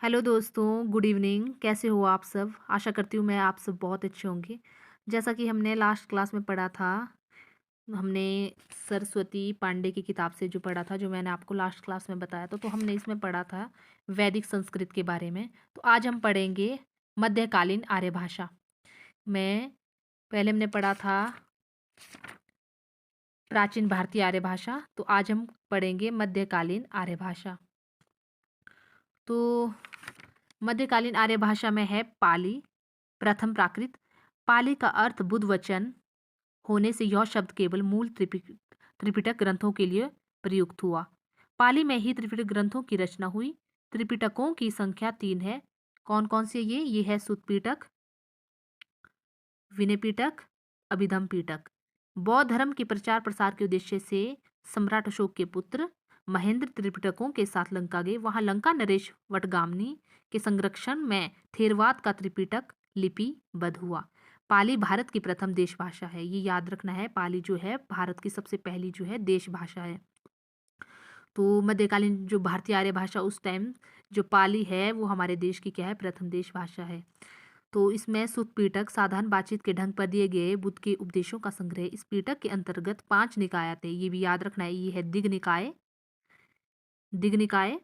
Hello दोस्तों, good evening. कैसे हो आप सब? आशा करती हूँ मैं आप सब बहुत अच्छे होंगे। जैसा कि हमने लास्ट क्लास में पढ़ा था, हमने सरस्वती पांडे की किताब से जो पढ़ा था, जो मैंने आपको लास्ट क्लास में बताया था, तो हमने इसमें पढ़ा था वैदिक संस्कृत के बारे में। तो आज हम पढ़ेंगे मध्यकालीन आर्य भाषा में। पहले हमने पढ़ा था प्राचीन भारतीय आर्य भाषा, तो आज हम पढ़ेंगे मध्यकालीन आर्य भाषा। तो मध्यकालीन आर्य भाषा में है पाली, प्रथम प्राकृत। पाली का अर्थ बुद्ध वचन होने से यह शब्द केवल मूल त्रिपिटक ग्रंथों के लिए प्रयुक्त हुआ। पाली में ही त्रिपिटक ग्रंथों की रचना हुई। त्रिपिटकों की संख्या 3 है। कौन कौन से? ये है सुत्त पिटक, विनय पिटक, अभिधम पिटक। बौद्ध धर्म के प्रचार प्रसार के उद्देश्य से सम्राट अशोक के पुत्र महेंद्र त्रिपिटकों के साथ लंका गए। वहां लंका नरेश वटगामनी के संरक्षण में थेरवाद का त्रिपिटक लिपिबद्ध हुआ। पाली भारत की प्रथम देश भाषा है, ये याद रखना है। पाली जो है भारत की सबसे पहली जो है देश भाषा है। तो मध्यकालीन जो भारतीय आर्य भाषा उस टाइम जो पाली है वो हमारे देश की क्या है? प्रथम देश भाषा है। तो इसमें सुत्त पिटक साधारण बातचीत के ढंग पर दिए गए बुद्ध के उपदेशों का संग्रह। इस पिटक के अंतर्गत 5 निकाय आते हैं, ये भी याद रखना है। ये है दिग निकाय,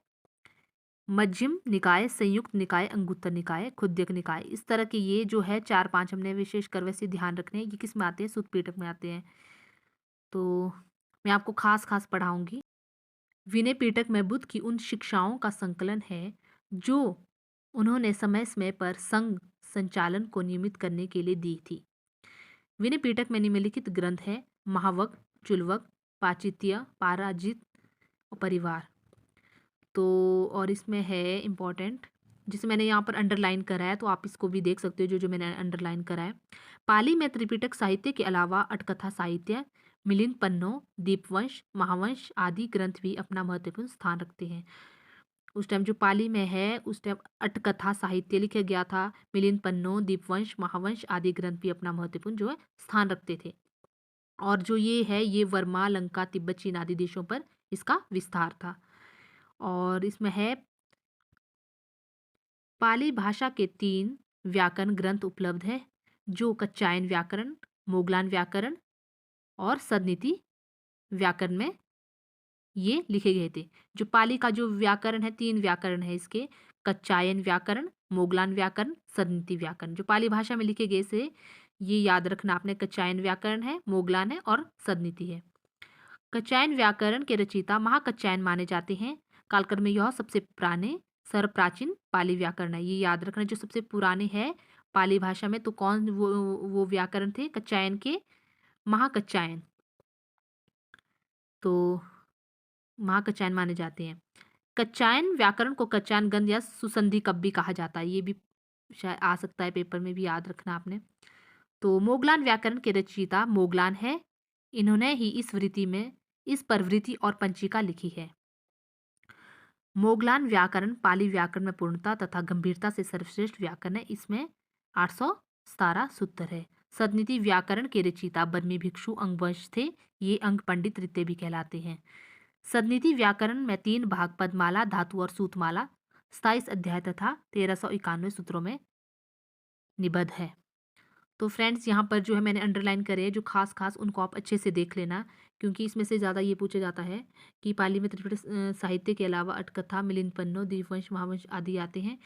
मध्यम निकाय, संयुक्त निकाय, अंगुत्तर निकाय, खुद्यक निकाय। इस तरह के ये जो है 4-5 हमने विशेषकर वैसे ध्यान रखने हैं। ये किस में आते हैं? सुत्त पिटक में आते हैं। तो मैं आपको खास खास पढ़ाऊंगी। विनय पिटक में बुद्ध की उन शिक्षाओं का संकलन है जो उन्होंने समय समय पर संघ संचालन को नियमित करने के लिए दी थी। विनय पिटक में निम्नलिखित ग्रंथ है: महावग, चुल्वक, पाचित्य, पाराजित और परिवार। तो और इसमें है इम्पोर्टेंट, जिसे मैंने यहाँ पर अंडरलाइन करा है, तो आप इसको भी देख सकते हो जो जो मैंने अंडरलाइन करा है। पाली में त्रिपिटक साहित्य के अलावा अटकथा साहित्य, मिलिंद पन्नो, दीपवंश, महावंश आदि ग्रंथ भी अपना महत्वपूर्ण स्थान रखते हैं। उस टाइम जो पाली में है उस टाइम अटकथा साहित्य लिखा गया था। मिलिंद पन्नो, दीपवंश, महावंश आदि ग्रंथ भी अपना महत्वपूर्ण जो है स्थान रखते थे। और जो ये है ये वर्मा, लंका, तिब्बत, चीन आदि देशों पर इसका विस्तार था। और इसमें है पाली भाषा के 3 व्याकरण ग्रंथ उपलब्ध है, जो कच्चायन व्याकरण, मोगलान व्याकरण और सदनीति व्याकरण में ये लिखे गए थे। जो पाली का जो व्याकरण है, 3 व्याकरण है इसके: कच्चायन व्याकरण, मोगलान व्याकरण, सदनीति व्याकरण। जो पाली भाषा में लिखे गए से ये याद रखना आपने, कच्चायन व्याकरण है, मोगलान है और सदनीति है। कच्चायन व्याकरण के रचयिता महाकच्चायन माने जाते हैं। कालक्रम में यह सबसे पुराने सर्वप्राचीन पाली व्याकरण है, ये याद रखना। जो सबसे पुराने हैं पाली भाषा में, तो कौन वो व्याकरण थे? कच्चायन के महाकच्चायन। तो महाकच्चायन माने जाते हैं। कच्चायन व्याकरण को कच्चायन गंध या सुसंधि कब भी कहा जाता है, ये भी शायद आ सकता है पेपर में, भी याद रखना आपने। तो मोगलान व्याकरण के रचयिता मोगलान है। इन्होंने ही इस प्रवृत्ति और पंचिका लिखी है। मोगलान व्याकरण पाली व्याकरण में पूर्णता तथा गंभीरता से सर्वश्रेष्ठ व्याकरण है। इसमें 817 सूत्र है। सदनीति व्याकरण के रचयिता बर्मी भिक्षु अंगवंश थे। ये अंग पंडित रीते भी कहलाते हैं। सदनीति व्याकरण में 3 भाग पदमाला, धातु और सूतमाला, 27 अध्याय तथा 1391 सूत्रों में निबद्ध है। तो फ्रेंड्स यहाँ पर जो है मैंने अंडरलाइन करे जो खास खास, उनको आप अच्छे से देख लेना, क्योंकि इसमें से ज़्यादा ये पूछा जाता है कि पाली में त्रिपिटक साहित्य के अलावा अटकथा, मिलिंद पन्नो, दीपवंश, महावंश आदि आते हैं।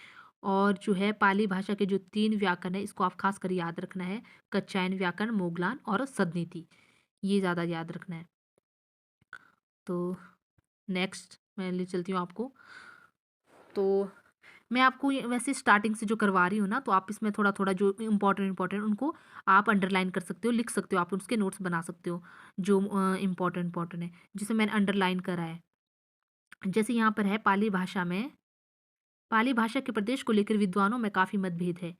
और जो है पाली भाषा के जो 3 व्याकरण है इसको आप खास कर याद रखना है: कच्चायन व्याकरण, मोगलान और सदनीति। ये ज़्यादा याद रखना है। तो नेक्स्ट मैं ले चलती हूँ आपको। तो मैं आपको वैसे स्टार्टिंग से जो करवा रही हूँ ना, तो आप इसमें थोड़ा थोड़ा जो इम्पोर्टेंट उनको आप अंडरलाइन कर सकते हो, लिख सकते हो, आप उसके नोट्स बना सकते हो जो इम्पोर्टेंट है, जिसे मैंने अंडरलाइन करा है। जैसे यहाँ पर है पाली भाषा के प्रदेश को लेकर विद्वानों में काफ़ी मतभेद है।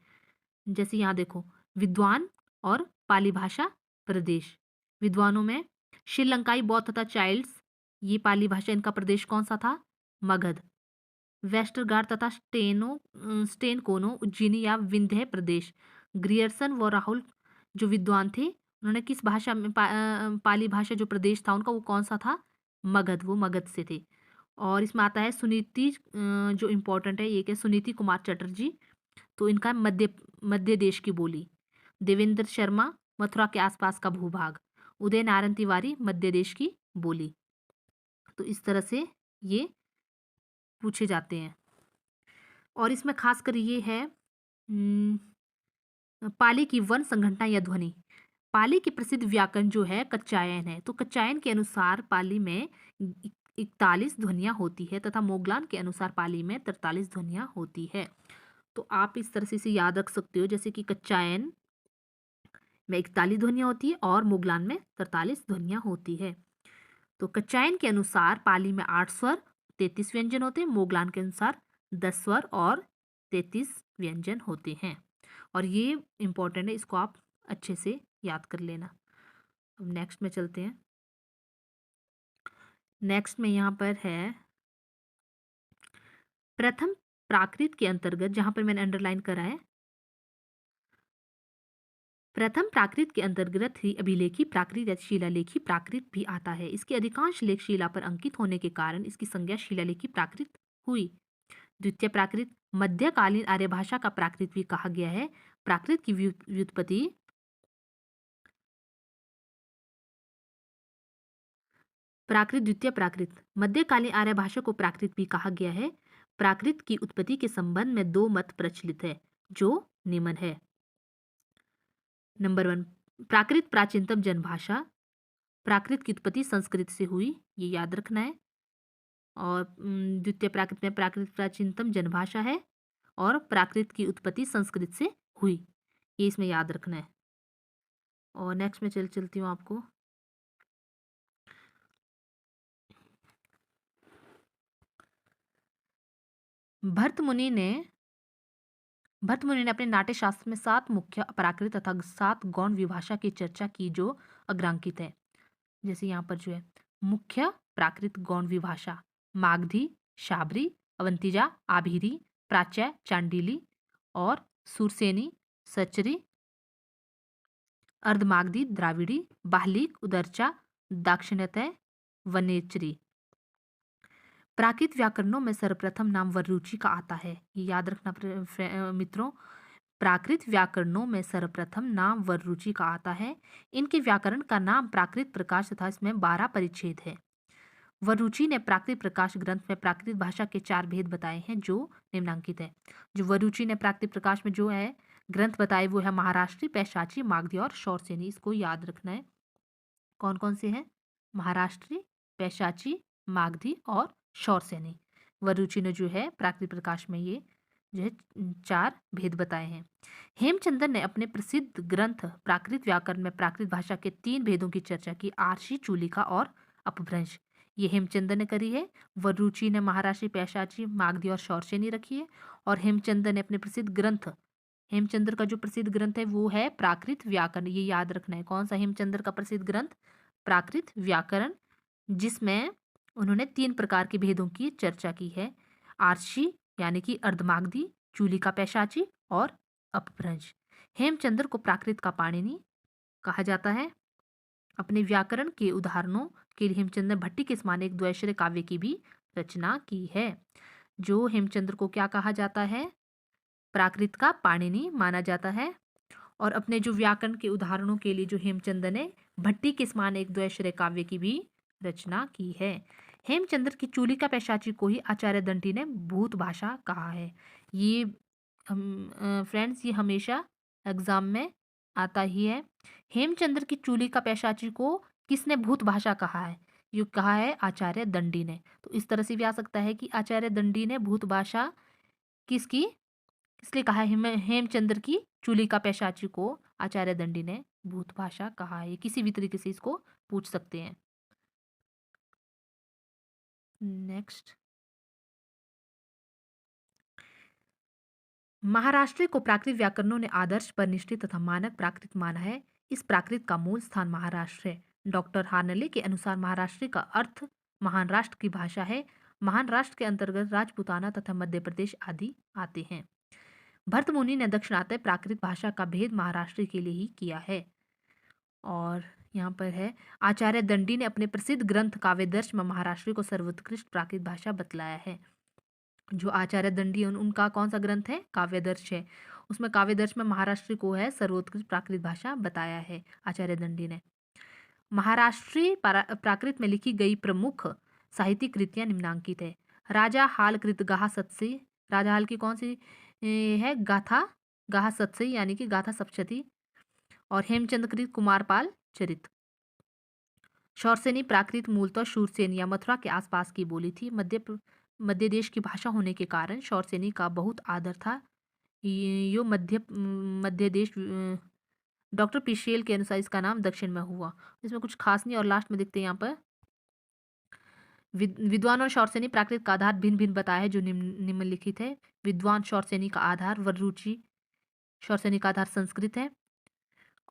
जैसे यहाँ देखो, विद्वान और पाली भाषा प्रदेश। विद्वानों में श्रीलंकाई बौद्ध तथा चाइल्ड्स, ये पाली भाषा, इनका प्रदेश कौन सा था? मगध। वेस्टरगार्ड तथा स्टेनकोनो उज्जैनी या विंध्य प्रदेश। ग्रियर्सन व राहुल जो विद्वान थे, उन्होंने किस भाषा में पाली भाषा जो प्रदेश था उनका वो कौन सा था? मगध, वो मगध से थे। और इसमें आता है सुनीति, जो इम्पोर्टेंट है ये क्या, सुनीति कुमार चटर्जी, तो इनका मध्य देश की बोली। देवेंद्र शर्मा, मथुरा के आसपास का भूभाग। उदय नारायण तिवारी, मध्य देश की बोली। तो इस तरह से ये पूछे जाते हैं। और इसमें खासकर ये है पाली की वर्ण संघटना या ध्वनि। पाली की प्रसिद्ध व्याकरण जो है कच्चायन है। तो कच्चायन के अनुसार पाली में 41 ध्वनियां होती है तथा मोगलान के अनुसार पाली में 43 ध्वनियां होती है। तो आप इस तरह से इसे याद रख सकते हो, जैसे कि कच्चायन में 41 ध्वनियां होती है और मोगलान में 43 ध्वनियां होती है। तो कच्चायन के अनुसार पाली में 8 स्वर 33 व्यंजन होते हैं, मोगलान के अनुसार 10 स्वर और 33 व्यंजन होते हैं। और ये इंपॉर्टेंट है, इसको आप अच्छे से याद कर लेना। अब नेक्स्ट में चलते हैं। नेक्स्ट में यहाँ पर है प्रथम प्राकृत के अंतर्गत, जहां पर मैंने अंडरलाइन करा है, प्रथम प्राकृत के अंतर्गत ही अभिलेखी प्राकृत या शिलालेखी प्राकृत भी आता है। इसके अधिकांश लेख शिला पर अंकित होने के कारण इसकी संज्ञा शिलालेखी प्राकृत हुई। द्वितीय प्राकृत मध्यकालीन आर्य भाषा का प्राकृत भी कहा गया है। प्राकृत की व्युत्पत्ति प्राकृत द्वितीय प्राकृत मध्यकालीन आर्य भाषा को प्राकृत भी कहा गया है। प्राकृत की उत्पत्ति के संबंध में 2 मत प्रचलित है, जो निम्न है। नंबर 1, प्राकृत प्राचीनतम जनभाषा। प्राकृत की उत्पत्ति संस्कृत से हुई, ये याद रखना है। और द्वितीय प्राकृत में प्राकृत प्राचीनतम जनभाषा है और प्राकृत की उत्पत्ति संस्कृत से हुई, ये इसमें याद रखना है। और नेक्स्ट में चलती हूँ आपको। भरत मुनि ने अपने नाट्य शास्त्र में 7 मुख्य प्राकृत तथा 7 गौण विभाषा की चर्चा की, जो अग्रांकित है। जैसे यहाँ पर जो है मुख्य प्राकृत गौण विभाषा मागधी, शाबरी, अवंतिजा, आभीरी, प्राच्य, चांडिली और सुरसेनी, सचरी, अर्धमागधी, द्राविड़ी, बाहलिक, उदरचा, दाक्षिणात्य, वनेचरी। प्राकृत व्याकरणों में सर्वप्रथम नाम वररुचि का आता है, ये याद रखना मित्रों। प्राकृत व्याकरणों में सर्वप्रथम नाम वररुचि का आता है। इनके व्याकरण का नाम प्राकृत प्रकाश तथा इसमें 12 परिच्छेद है। वररुचि ने प्राकृत प्रकाश ग्रंथ में प्राकृत भाषा के 4 भेद बताए हैं, जो निम्नांकित है। जो वररुचि ने प्राकृत प्रकाश में जो है ग्रंथ बताए वो है महाराष्ट्री, पैशाची, मागधी और शौरसेनी। इसको याद रखना है। कौन कौन से हैं? महाराष्ट्री, पैशाची, मागधी और शौरसेनी। वररुचि ने जो है प्राकृत प्रकाश में ये जो है 4 भेद बताए हैं। हेमचंद्र ने अपने प्रसिद्ध ग्रंथ प्राकृत व्याकरण में प्राकृत भाषा के 3 भेदों की चर्चा की, आर्षी, चूलिका और अपभ्रंश। ये हेमचंद्र ने करी है। वररुचि ने महाराष्ट्री, पैशाची, मागधी और शौरसेनी रखी है। और हेमचंद्र ने अपने प्रसिद्ध ग्रंथ, हेमचंद्र का जो प्रसिद्ध ग्रंथ है वो है प्राकृत व्याकरण, ये याद रखना है। कौन सा हेमचंद्र का प्रसिद्ध ग्रंथ? प्राकृत व्याकरण, जिसमें उन्होंने 3 प्रकार के भेदों की चर्चा की है, आर्षी यानी कि अर्धमागधी, चूलिका, पैशाची और अपभ्रंश। हेमचंद्र को प्राकृत का पाणिनि कहा जाता है। अपने व्याकरण के उदाहरणों के लिए हेमचंद्र ने भट्टी के समान एक द्वैश्रय काव्य की भी रचना की है। जो हेमचंद्र को क्या कहा जाता है? प्राकृत का पाणिनि माना जाता है। और अपने जो व्याकरण के उदाहरणों के लिए जो हेमचंद्र ने भट्टी के समान एक द्वैश्रय काव्य की भी रचना की है। हेमचंद्र की चूलिका पैशाची को ही आचार्य दंडी ने भूत भाषा कहा है। ये फ्रेंड्स ये हमेशा एग्जाम में आता ही है। हेमचंद्र की चूलिका पैशाची को किसने भूत भाषा कहा है? ये कहा है आचार्य दंडी ने। तो इस तरह से भी आ सकता है कि आचार्य दंडी ने भूत भाषा किसकी, इसलिए कहा है हेमचंद्र की चूलिका पैशाची को आचार्य दंडी ने भूत भाषा कहा है। किसी भी तरीके से इसको पूछ सकते हैं। नेक्स्ट, महाराष्ट्र को प्राकृत व्याकरणों ने आदर्श पर निष्ठित तथा मानक प्राकृत माना है। इस प्राकृत का मूल स्थान महाराष्ट्र है। डॉक्टर हार्नले के अनुसार महाराष्ट्र का अर्थ महान राष्ट्र की भाषा है। महान राष्ट्र के अंतर्गत राजपूताना तथा मध्य प्रदेश आदि आते हैं। भरत मुनि ने दक्षिणात्य प्राकृत भाषा का भेद महाराष्ट्र के लिए ही किया है। और यहाँ पर है, आचार्य दंडी ने अपने प्रसिद्ध ग्रंथ काव्यदर्श में महाराष्ट्री को सर्वोत्कृष्ट प्राकृत भाषा बतलाया है। जो आचार्य दंडी है उनका कौन सा ग्रंथ है? काव्यदर्श है। उसमें काव्यदर्श में महाराष्ट्री को है सर्वोत्कृष्ट प्राकृत भाषा बताया है आचार्य दंडी ने। महाराष्ट्री प्राकृत में लिखी गई प्रमुख साहित्यिक कृतियां निम्नांकित है। राजा हाल कृत गाहा सत्सी, राजा हाल की कौन सी है? गाथा गाहा सत्सी यानी कि गाथा सप्तशती। और हेमचंद कृत कुमारपाल चरित। शौरसेनी प्राकृत मूलतः शूरसेन या मथुरा के आसपास की बोली थी। मध्य देश की भाषा होने के कारण शौरसेनी का बहुत आदर था। यो मध्य देश डॉक्टर पिशेल के अनुसार इसका नाम दक्षिण में हुआ। इसमें कुछ खास नहीं। और लास्ट में देखते हैं यहाँ पर विद्वान और शौरसेनी प्राकृत का आधार भिन्न भिन्न बताया है जो निम्नलिखित है। विद्वान शौरसेनी का आधार वररुचि, शौरसेनी का आधार संस्कृत है।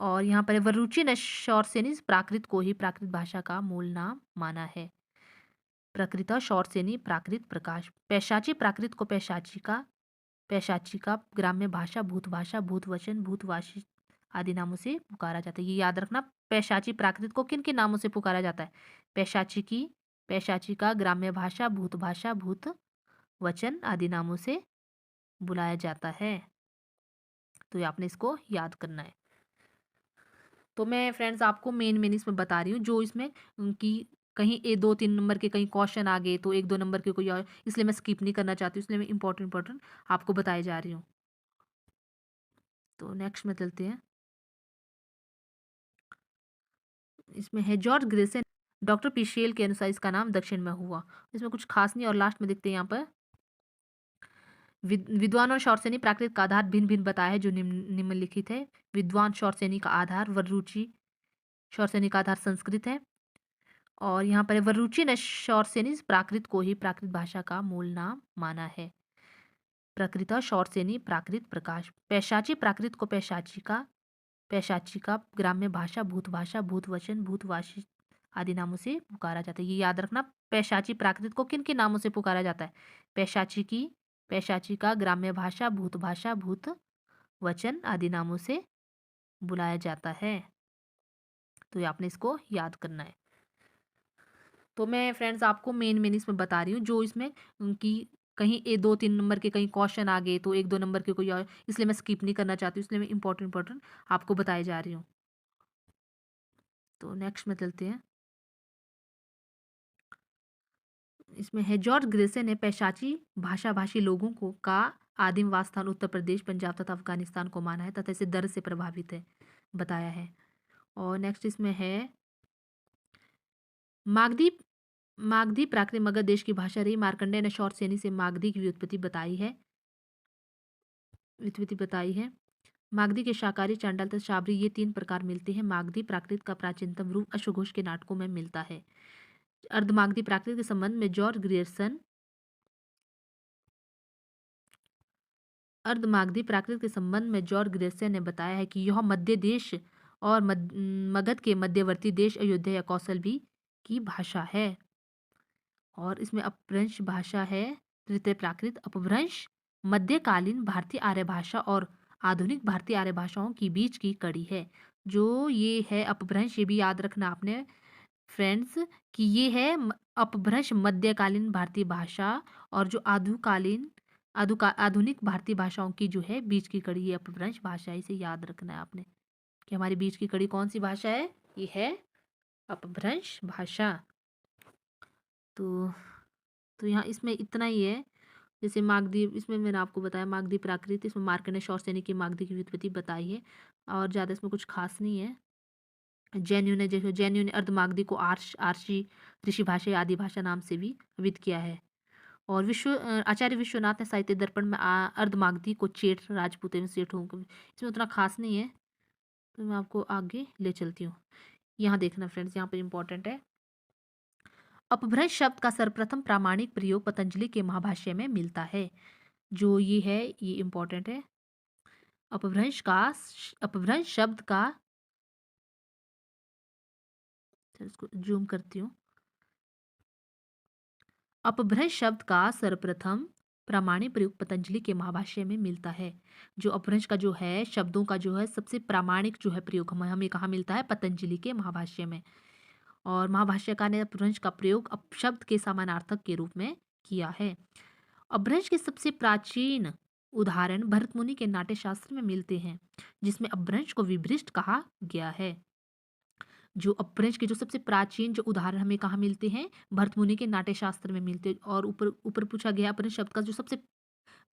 और यहाँ पर वररुचि ने शौरसेनी प्राकृत को ही प्राकृत भाषा का मूल नाम माना है। प्रकृता शौरसेनी प्राकृत प्रकाश। पैशाची प्राकृत को पैशाची का ग्राम्य भाषा भूतभाषा भूतवचन भूतवासी आदि नामों से पुकारा जाता है। ये याद रखना, पैशाची प्राकृत को किन किन नामों से पुकारा जाता है? पैशाची का ग्राम्य भाषा भूतभाषा भूतवचन आदि नामों से बुलाया जाता है। तो ये आपने इसको याद करना है। तो मैं फ्रेंड्स आपको मेन इसमें बता रही हूँ जो इसमें कि कहीं 2-3 नंबर के कहीं क्वेश्चन आ गए तो 1-2 नंबर के कोई और, इसलिए मैं स्किप नहीं करना चाहती हूँ, इसलिए मैं इंपॉर्टेंट आपको बताई जा रही हूँ। तो नेक्स्ट में चलते हैं। इसमें है जॉर्ज ग्रेसन, डॉक्टर पिशेल के अनुसार इसका नाम दक्षिण में हुआ। इसमें कुछ खास नहीं। और लास्ट में देखते हैं यहाँ पर विद्वान और शौरसेनी प्राकृत का आधार भिन्न भिन्न बताया है जो निम्नलिखित है। विद्वान शौरसेनी का आधार वररुचि, शौरसेनी का आधार संस्कृत है। और यहाँ पर वररुचि ने शौरसेनी प्राकृत को ही प्राकृत भाषा का मूल नाम माना है। प्रकृता शौरसेनी प्राकृत प्रकाश। पैशाची प्राकृत को पैशाची का ग्राम्य भाषा भूतभाषा भूतवचन भूतवासी आदि नामों से पुकारा जाता है। ये याद रखना, पैशाची प्राकृत को किन किन नामों से पुकारा जाता है? पैशाची का ग्राम्य भाषा भूतभाषा भूतवचन आदि नामों से बुलाया जाता है। तो ये आपने इसको याद करना है। तो मैं फ्रेंड्स आपको मेन इसमें बता रही हूँ जो इसमें कि कहीं 2-3 नंबर के कहीं क्वेश्चन आ गए तो 1-2 नंबर के कोई और, इसलिए मैं स्किप नहीं करना चाहती हूँ, इसलिए मैं इंपॉर्टेंट आपको बताई जा रही हूँ। तो नेक्स्ट में चलते हैं। इसमें है जॉर्ज ग्रेसन ने पैशाची भाषाभाषी लोगों को का आदिम वासस्थान उत्तर प्रदेश पंजाब तथा अफगानिस्तान को माना है तथा इसे दर्द से प्रभावित है बताया है। और नेक्स्ट इसमें है मागधी मागधी प्राकृत मगध देश की भाषा रही। मार्कंडेय ने शौरसेनी से मागधी की व्युत्पत्ति बताई है। मागधी के शाकाहारी चांडाल तथा शाबरी ये 3 प्रकार मिलते हैं। मागधी प्राकृत का प्राचीनतम रूप अश्वघोष के नाटकों में मिलता है। अर्धमागधी प्राकृत के संबंध में जॉर्ज ग्रियर्सन अर्धमागधी प्राकृत के संबंध में जॉर्ज ग्रेसन ने बताया है कि यह मध्य देश और मगध के मध्यवर्ती देश अयोध्या या कौशलबी की भाषा है। और इसमें अपभ्रंश भाषा है तृतीय प्राकृत। अपभ्रंश मध्यकालीन भारतीय आर्य भाषा और आधुनिक भारतीय आर्य भाषाओं की बीच की कड़ी है। जो ये है अपभ्रंश, ये भी याद रखना आपने फ्रेंड्स कि ये है अपभ्रंश मध्यकालीन भारतीय भाषा और जो आधुनिक भारतीय भाषाओं की जो है बीच की कड़ी, ये अपभ्रंश भाषा है। इसे याद रखना है आपने कि हमारी बीच की कड़ी कौन सी भाषा है? ये है अपभ्रंश भाषा। तो यहाँ इसमें इतना ही है। जैसे मागधी, इसमें मैंने आपको बताया मागधी प्राकृत, इसमें मार्कंडेय शौरसेनी की मागधी की व्युत्पत्ति बताई है और ज़्यादा इसमें कुछ खास नहीं है। जैनियों ने अर्धमागधी को आर्षी ऋषि भाषा या आदि भाषा नाम से भी विद किया है। और आचार्य विश्वनाथ ने साहित्य दर्पण में अर्धमागधी को चेट राजपूत एवं सेठों को, इसमें उतना खास नहीं है तो मैं आपको आगे ले चलती हूँ। यहाँ देखना फ्रेंड्स, यहाँ पर इंपॉर्टेंट है। अपभ्रंश शब्द का सर्वप्रथम प्रामाणिक प्रयोग पतंजलि के महाभाष्य में मिलता है। जो ये है ये इंपॉर्टेंट है। अपभ्रंश शब्द का, इसको जूम करती हूँ। अपभ्रंश शब्द का सर्वप्रथम प्रामाणिक प्रयोग पतंजलि के महाभाष्य में मिलता है। जो अपभ्रंश का जो है शब्दों का जो है सबसे प्रामाणिक जो है प्रयोग हमें हमें कहाँ मिलता है? पतंजलि के महाभाष्य में। और महाभाष्यकार ने अपभ्रंश का प्रयोग अपशब्द के समानार्थक के रूप में किया है। अपभ्रंश के सबसे प्राचीन उदाहरण भरत मुनि के नाट्य शास्त्र में मिलते हैं, जिसमें अपभ्रंश को विभ्रिष्ट कहा गया है। जो अपभ्रंश के जो सबसे प्राचीन जो उदाहरण हमें कहाँ मिलते हैं? भरत मुनि के नाट्य शास्त्र में मिलते हैं। और ऊपर ऊपर पूछा गया अपभ्रंश शब्द का जो सबसे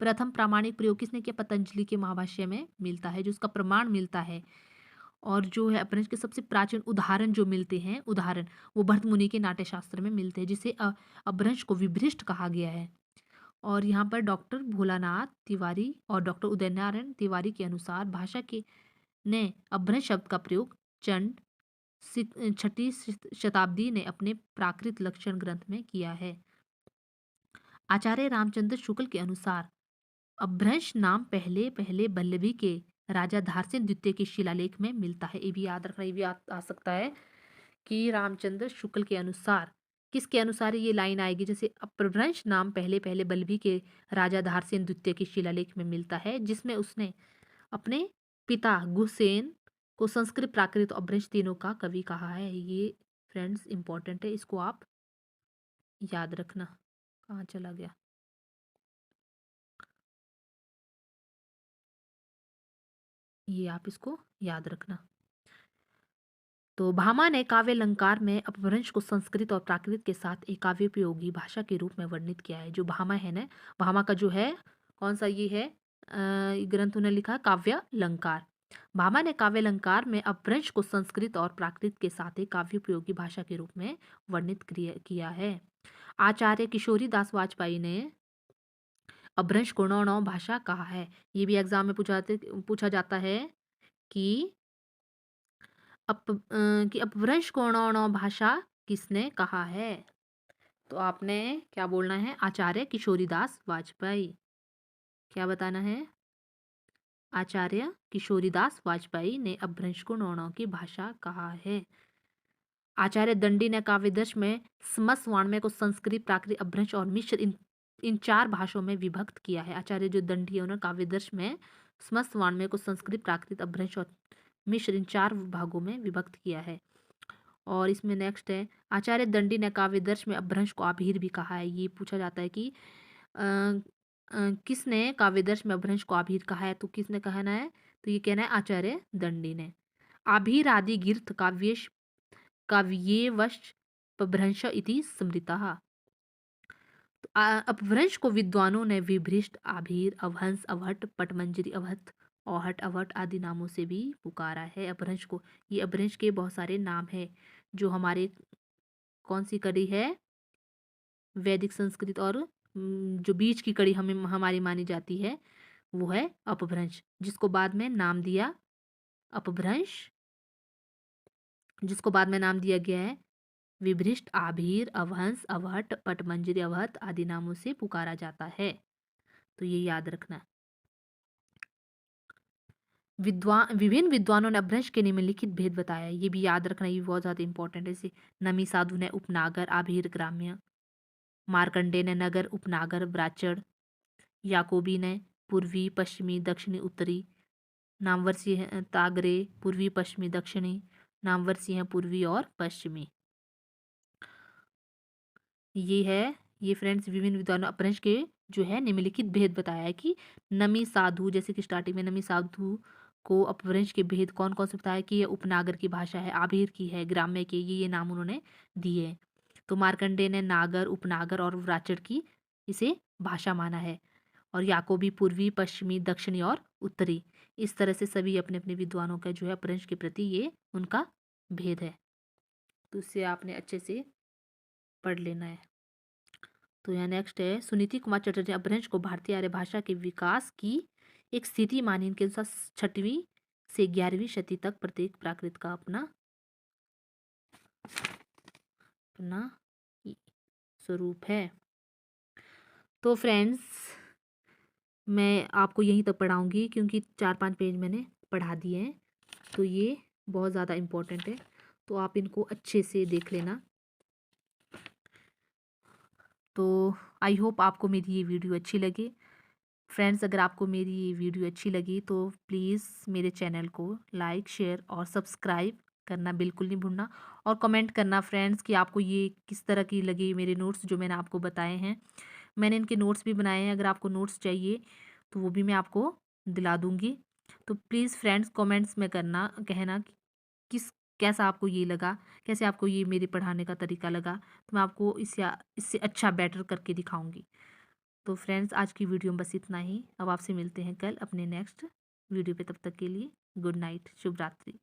प्रथम प्रामाणिक प्रयोग किसने किया? पतंजलि के महाभाष्य में मिलता है, जो उसका प्रमाण मिलता है। और जो है अपभ्रंश के सबसे प्राचीन उदाहरण जो मिलते हैं उदाहरण वो भरत मुनि के नाट्य शास्त्र में मिलते हैं, जिसे अपभ्रंश को विभ्रिष्ट कहा गया है। और यहाँ पर डॉक्टर भोलानाथ तिवारी और डॉक्टर उदयनारायण तिवारी के अनुसार भाषा के ने अपभ्रंश शब्द का प्रयोग चंड छठी शताब्दी ने अपने प्राकृत लक्षण ग्रंथ में किया है। आचार्य रामचंद्र शुक्ल के अनुसार अपभ्रंश नाम पहले पहले बल्लभी के राजा धारसेन द्वितीय के शिलालेख में मिलता है। ये भी याद रखना, ये भी आ सकता है कि रामचंद्र शुक्ल के अनुसार किसके अनुसार ये लाइन आएगी? जैसे अपभ्रंश नाम पहले पहले बल्लभी के राजा धारसेन द्वितीय के शिलालेख में मिलता है, जिसमें उसने अपने पिता गुहसेन को संस्कृत प्राकृत और अपभ्रंश तीनों का कवि कहा है। ये फ्रेंड्स इंपॉर्टेंट है, इसको आप याद रखना। कहाँ चला गया? ये आप इसको याद रखना। तो भामा ने काव्य अलंकार में अपभ्रंश को संस्कृत और प्राकृत के साथ एक काव्योपयोगी भाषा के रूप में वर्णित किया है। जो भामा है ना, भामा का जो है कौन सा ये है ग्रंथ उन्होंने लिखा है काव्य अलंकार। भामा ने काव्य अलंकार में अपभ्रंश को संस्कृत और प्राकृत के साथ एक काव्योपयोगी भाषा के रूप में वर्णित किया है। आचार्य किशोरी दास वाजपेयी ने अपभ्रंश को नौ नौ भाषा कहा है। ये भी एग्जाम में पूछा जाता है कि कि अपभ्रंश को नौ नौ भाषा किसने कहा है? तो आपने क्या बोलना है? आचार्य किशोरीदास वाजपेयी। क्या बताना है? आचार्य किशोरीदास वाजपेयी ने अपभ्रंश को नौ नौ की भाषा कहा है। आचार्य दंडी ने काव्यदर्श में समस्त वाङ्मय को संस्कृत प्राकृत अपभ्रंश और मिश्र इन चार भाषाओं में विभक्त किया है। आचार्य जो दंडी है उन्होंने काव्यदर्श में समस्त वाङ्मय को संस्कृत प्राकृत अपभ्रंश और मिश्र इन चार भागों में विभक्त किया है। और इसमें नेक्स्ट है आचार्य दंडी ने काव्यदर्श में अपभ्रंश को आभीर भी कहा है। ये पूछा जाता है कि किसने काव्यदर्श में अपभ्रंश को आभीर कहा है? तो किसने कहना है? तो ये कहना है आचार्य दंडी ने। आभीर आदि गिर्थ काव्येवश अपभ्रंश इति स्मृतः। तो अपभ्रंश को विद्वानों ने विभ्रिष्ट, आभीर, अवहंस, अवहट, पटमंजरी अवहट, औहट, अवहट आदि नामों से भी पुकारा है अपभ्रंश को। ये अपभ्रंश के बहुत सारे नाम है जो हमारे कौन सी कड़ी है? वैदिक संस्कृत और जो बीच की कड़ी हमें हमारी मानी जाती है वो है अपभ्रंश, जिसको बाद में नाम दिया अपभ्रंश, जिसको बाद में नाम दिया गया है विभ्रिष्ट, आभीर, अवहंस, अवहट, पटमंजरी अवहट आदि नामों से पुकारा जाता है। तो ये याद रखना। विभिन्न विद्वानों ने अपभ्रंश के निम्नलिखित भेद बताया। ये भी याद रखना, ये बहुत ज्यादा इंपॉर्टेंट है। जैसे नमी साधु ने उपनागर, आभीर, ग्राम्य। मार्कंडे ने नगर, उपनागर, ब्राचड़। याकोबी ने पूर्वी, पश्चिमी, दक्षिणी, उत्तरी। नामवर सिंह तागरे पूर्वी, पश्चिमी, दक्षिणी। नामवर सिंह पूर्वी और पश्चिमी। ये फ्रेंड्स विभिन्न विद्वानों अपभ्रंश के जो है निम्नलिखित भेद बताया है कि नमी साधु, जैसे कि स्टार्टिंग में नमी साधु को अपभ्रंश के भेद कौन कौन से बताया कि ये उपनागर की भाषा है, आभीर की है, ग्राम्य की, ये नाम उन्होंने दिए। तो मार्कंडे ने नागर, उपनागर और व्राचड़ की इसे भाषा माना है। और याकोबी पूर्वी, पश्चिमी, दक्षिणी और उत्तरी। इस तरह से सभी अपने अपने विद्वानों का जो है अपभ्रंश के प्रति ये उनका भेद है। तो इससे आपने अच्छे से पढ़ लेना है। तो यहाँ नेक्स्ट है सुनीति कुमार चटर्जी ने अपभ्रंश को भारतीय आर्य भाषा के विकास की एक स्थिति मानी। इनके अनुसार 6वीं से 11वीं शती तक प्रत्येक प्राकृत का अपना अपना स्वरूप है। तो फ्रेंड्स मैं आपको यहीं तक पढ़ाऊंगी क्योंकि 4-5 पेज मैंने पढ़ा दिए हैं। तो ये बहुत ज़्यादा इम्पोर्टेंट है, तो आप इनको अच्छे से देख लेना। तो आई होप आपको मेरी ये वीडियो अच्छी लगे। फ्रेंड्स, अगर आपको मेरी ये वीडियो अच्छी लगी तो प्लीज़ मेरे चैनल को लाइक, शेयर और सब्सक्राइब करना बिल्कुल नहीं भूलना, और कमेंट करना फ्रेंड्स कि आपको ये किस तरह की लगी मेरे नोट्स जो मैंने आपको बताए हैं। मैंने इनके नोट्स भी बनाए हैं, अगर आपको नोट्स चाहिए तो वो भी मैं आपको दिला दूँगी। तो प्लीज़ फ्रेंड्स कमेंट्स में करना, कहना कि किस कैसा आपको ये लगा, कैसे आपको ये मेरे पढ़ाने का तरीका लगा, तो मैं आपको इससे अच्छा बेटर करके दिखाऊँगी। तो फ्रेंड्स, आज की वीडियो में बस इतना ही। अब आपसे मिलते हैं कल अपने नेक्स्ट वीडियो पे, तब तक के लिए गुड नाइट, शुभ रात्रि।